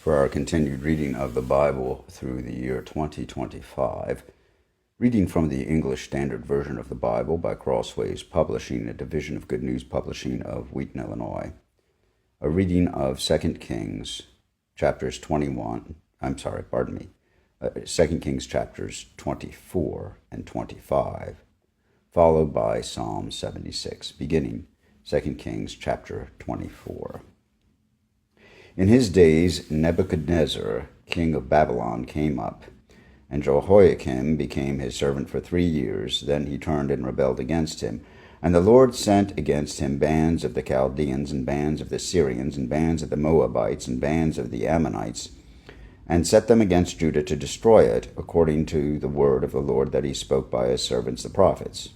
for our continued reading of the Bible through the year 2025, reading from the English Standard Version of the Bible by Crossways Publishing, a division of Good News Publishing of Wheaton, Illinois. A reading of 2 Kings chapters 2 Kings chapters 24 and 25, followed by Psalm 76, beginning 2 Kings chapter 24. In his days Nebuchadnezzar, king of Babylon, came up, and Jehoiakim became his servant for 3 years. Then he turned and rebelled against him. And the Lord sent against him bands of the Chaldeans, and bands of the Syrians, and bands of the Moabites, and bands of the Ammonites, and set them against Judah to destroy it, according to the word of the Lord that he spoke by his servants the prophets.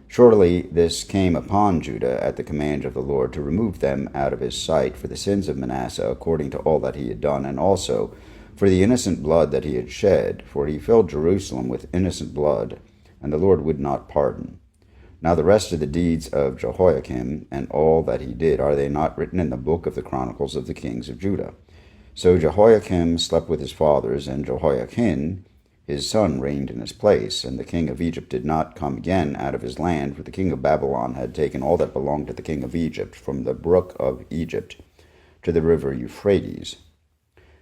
Surely this came upon Judah at the command of the Lord to remove them out of his sight for the sins of Manasseh, according to all that he had done, and also for the innocent blood that he had shed, for he filled Jerusalem with innocent blood, and the Lord would not pardon. Now the rest of the deeds of Jehoiakim, and all that he did, are they not written in the book of the Chronicles of the kings of Judah? So Jehoiakim slept with his fathers, and Jehoiachin his son reigned in his place. And the king of Egypt did not come again out of his land, for the king of Babylon had taken all that belonged to the king of Egypt, from the brook of Egypt to the river Euphrates.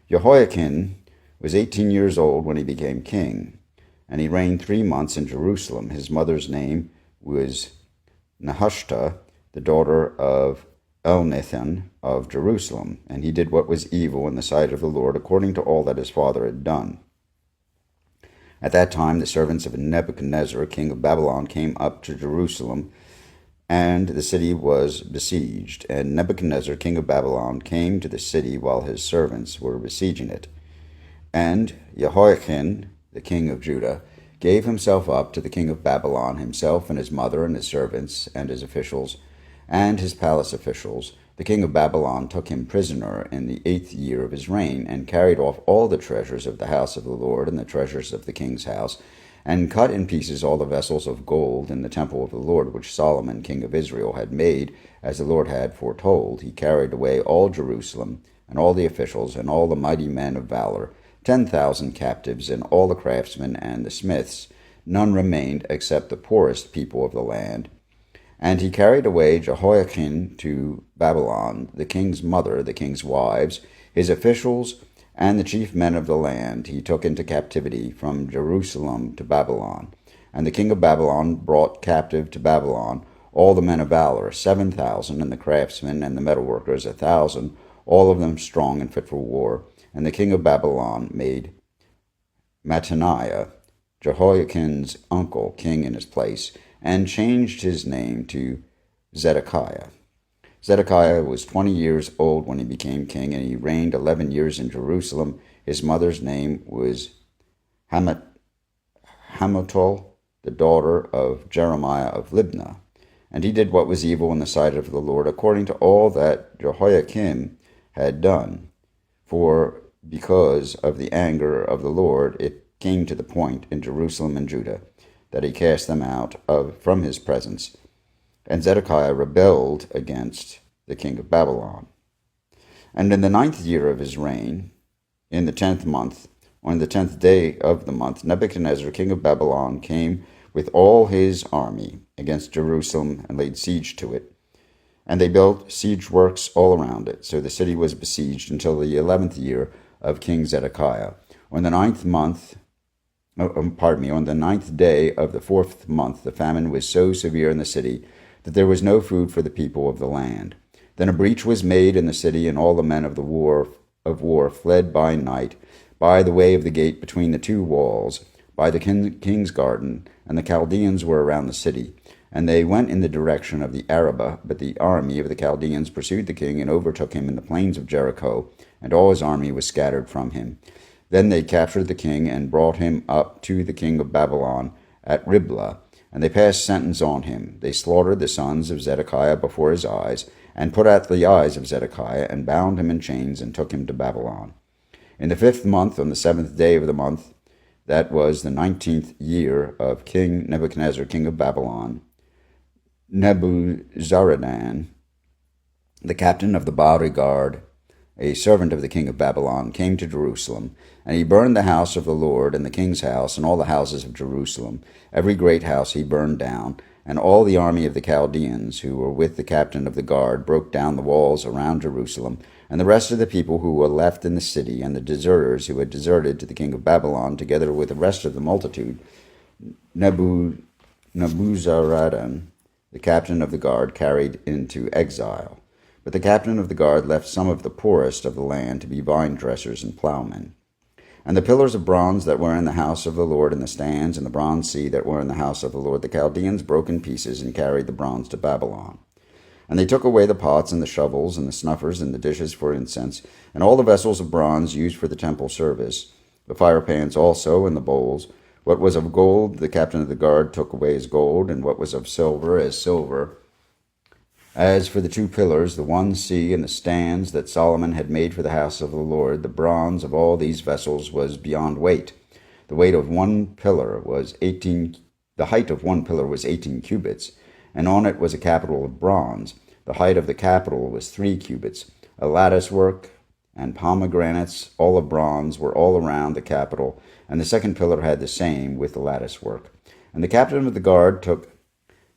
Jehoiachin was 18 years old when he became king, and he reigned 3 months in Jerusalem. His mother's name was Nehushta, the daughter of Elnathan of Jerusalem, and he did what was evil in the sight of the Lord, according to all that his father had done. At that time the servants of Nebuchadnezzar, king of Babylon, came up to Jerusalem, and the city was besieged. And Nebuchadnezzar, king of Babylon, came to the city while his servants were besieging it. And Jehoiachin, the king of Judah, gave himself up to the king of Babylon, himself and his mother and his servants and his officials and his palace officials. The king of Babylon took him prisoner in the 8th year of his reign, and carried off all the treasures of the house of the Lord and the treasures of the king's house, and cut in pieces all the vessels of gold in the temple of the Lord, which Solomon king of Israel had made, as the Lord had foretold. He carried away all Jerusalem, and all the officials, and all the mighty men of valor, 10,000 captives, and all the craftsmen and the smiths. None remained except the poorest people of the land. And he carried away Jehoiachin to Babylon, the king's mother, the king's wives, his officials, and the chief men of the land he took into captivity from Jerusalem to Babylon. And the king of Babylon brought captive to Babylon all the men of valor, 7,000, and the craftsmen and the metalworkers 1,000, all of them strong and fit for war. And the king of Babylon made Mattaniah, Jehoiachin's uncle, king in his place, and changed his name to Zedekiah. Zedekiah was 20 years old when he became king, and he reigned 11 years in Jerusalem. His mother's name was Hamutal, the daughter of Jeremiah of Libnah. And he did what was evil in the sight of the Lord, according to all that Jehoiakim had done. For because of the anger of the Lord, it came to the point in Jerusalem and Judah that he cast them out from his presence. And Zedekiah rebelled against the king of Babylon. And in the 9th year of his reign, in the 10th month, on the 10th day of the month, Nebuchadnezzar, king of Babylon, came with all his army against Jerusalem and laid siege to it. And they built siege works all around it. So the city was besieged until the 11th year of King Zedekiah. On the 9th day of the 4th month, the famine was so severe in the city that there was no food for the people of the land. Then a breach was made in the city, and all the men of war fled by night by the way of the gate between the 2 walls, by the king's garden, and the Chaldeans were around the city. And they went in the direction of the Arabah, but the army of the Chaldeans pursued the king and overtook him in the plains of Jericho, and all his army was scattered from him. Then they captured the king and brought him up to the king of Babylon at Riblah, and they passed sentence on him. They slaughtered the sons of Zedekiah before his eyes, and put out the eyes of Zedekiah, and bound him in chains, and took him to Babylon. In the 5th month, on the 7th day of the month, that was the 19th year of King Nebuchadnezzar, king of Babylon, Nebuzaradan, the captain of the bodyguard a servant of the king of Babylon, came to Jerusalem, and he burned the house of the Lord, and the king's house, and all the houses of Jerusalem. Every great house he burned down, and all the army of the Chaldeans, who were with the captain of the guard, broke down the walls around Jerusalem. And the rest of the people who were left in the city, and the deserters who had deserted to the king of Babylon, together with the rest of the multitude, Nebuzaradan, the captain of the guard, carried into exile. But the captain of the guard left some of the poorest of the land to be vine dressers and plowmen. And the pillars of bronze that were in the house of the Lord, and the stands, and the bronze sea that were in the house of the Lord, the Chaldeans broke in pieces and carried the bronze to Babylon. And they took away the pots and the shovels and the snuffers and the dishes for incense, and all the vessels of bronze used for the temple service, the fire pans also, and the bowls. What was of gold, the captain of the guard took away as gold, and what was of silver, as silver. As for the two pillars, the one sea, and the stands that Solomon had made for the house of the Lord, the bronze of all these vessels was beyond weight. The weight of one pillar was 18, the height of one pillar was 18 cubits, and on it was a capital of bronze. The height of the capital was 3 cubits. A lattice work and pomegranates, all of bronze, were all around the capital, and the second pillar had the same with the lattice work. And the captain of the guard took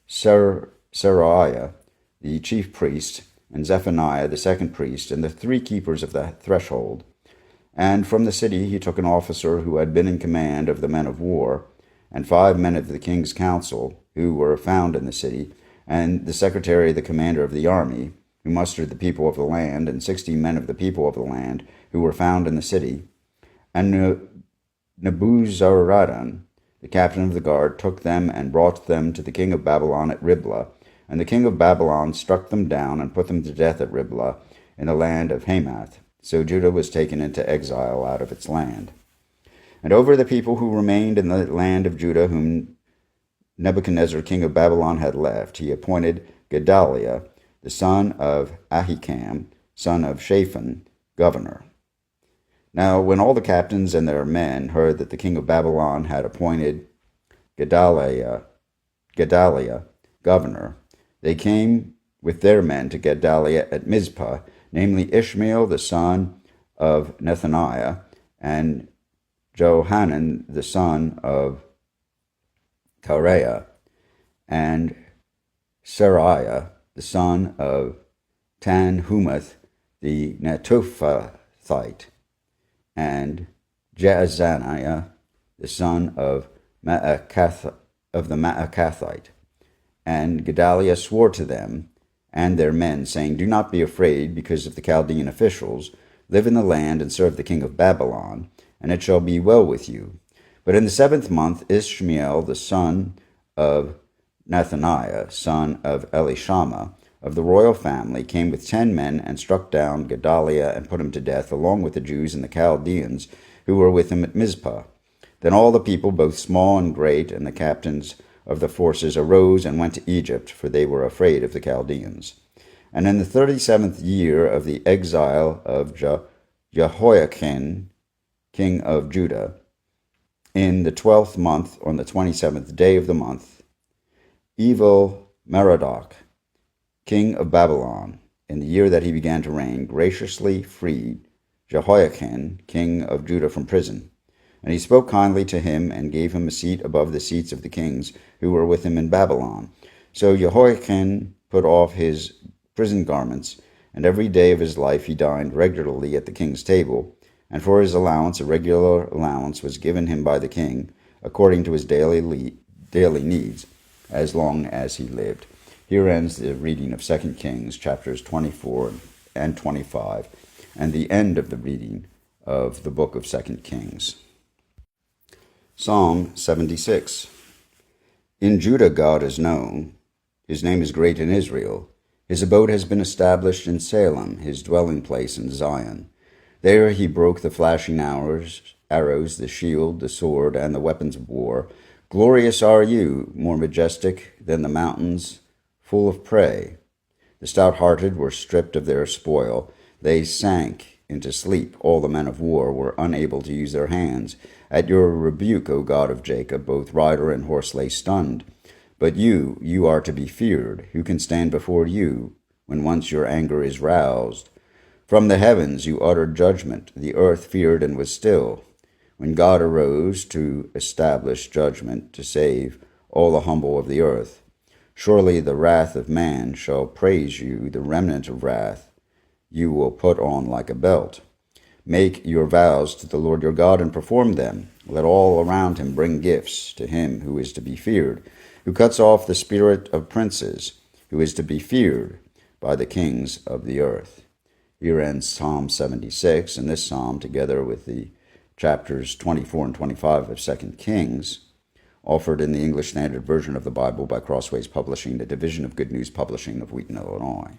Seraiah, the chief priest, and Zephaniah, the second priest, and the 3 keepers of the threshold. And from the city he took an officer who had been in command of the men of war, and 5 men of the king's council, who were found in the city, and the secretary, the commander of the army, who mustered the people of the land, and 60 men of the people of the land, who were found in the city. And Nebuzaradan, the captain of the guard, took them and brought them to the king of Babylon at Riblah. And the king of Babylon struck them down and put them to death at Riblah in the land of Hamath. So Judah was taken into exile out of its land. And over the people who remained in the land of Judah, whom Nebuchadnezzar king of Babylon had left, he appointed Gedaliah, the son of Ahikam, son of Shaphan, governor. Now when all the captains and their men heard that the king of Babylon had appointed Gedaliah governor, they came with their men to Gedaliah at Mizpah, namely Ishmael the son of Nethaniah, and Johanan the son of Kareah, and Seraiah the son of Tanhumeth the Netophathite, and Jaazaniah the son of the Maacathite. And Gedaliah swore to them and their men, saying, Do not be afraid because of the Chaldean officials. Live in the land and serve the king of Babylon, and it shall be well with you. But in the 7th month, Ishmael the son of Nethaniah, son of Elishama, of the royal family, came with 10 men and struck down Gedaliah and put him to death, along with the Jews and the Chaldeans who were with him at Mizpah. Then all the people, both small and great, and the captains of the forces arose and went to Egypt, for they were afraid of the Chaldeans. And in the 37th year of the exile of Jehoiakim, king of Judah, in the 12th month, on the 27th day of the month, Evil-Merodach, king of Babylon, in the year that he began to reign, graciously freed Jehoiakim, king of Judah, from prison. And he spoke kindly to him, and gave him a seat above the seats of the kings who were with him in Babylon. So Jehoiakim put off his prison garments, and every day of his life he dined regularly at the king's table. And for his allowance, a regular allowance was given him by the king, according to his daily needs, as long as he lived. Here ends the reading of 2 Kings, chapters 24 and 25, and the end of the reading of the book of 2 Kings. Psalm 76. In Judah God is known. His name is great in Israel. His abode has been established in Salem, his dwelling place in Zion. There he broke the flashing arrows, the shield, the sword, and the weapons of war. Glorious are you, more majestic than the mountains, full of prey. The stout-hearted were stripped of their spoil. They sank into sleep. All the men of war were unable to use their hands. At your rebuke, O God of Jacob, both rider and horse lay stunned. But you are to be feared. Who can stand before you when once your anger is roused? From the heavens you uttered judgment. The earth feared and was still. When God arose to establish judgment, to save all the humble of the earth. Surely the wrath of man shall praise you, the remnant of wrath you will put on like a belt. Make your vows to the Lord your God and perform them. Let all around him bring gifts to him who is to be feared, who cuts off the spirit of princes, who is to be feared by the kings of the earth. Here ends Psalm 76, and this psalm, together with the chapters 24 and 25 of 2 Kings, offered in the English Standard Version of the Bible by Crossways Publishing, the Division of Good News Publishing of Wheaton, Illinois.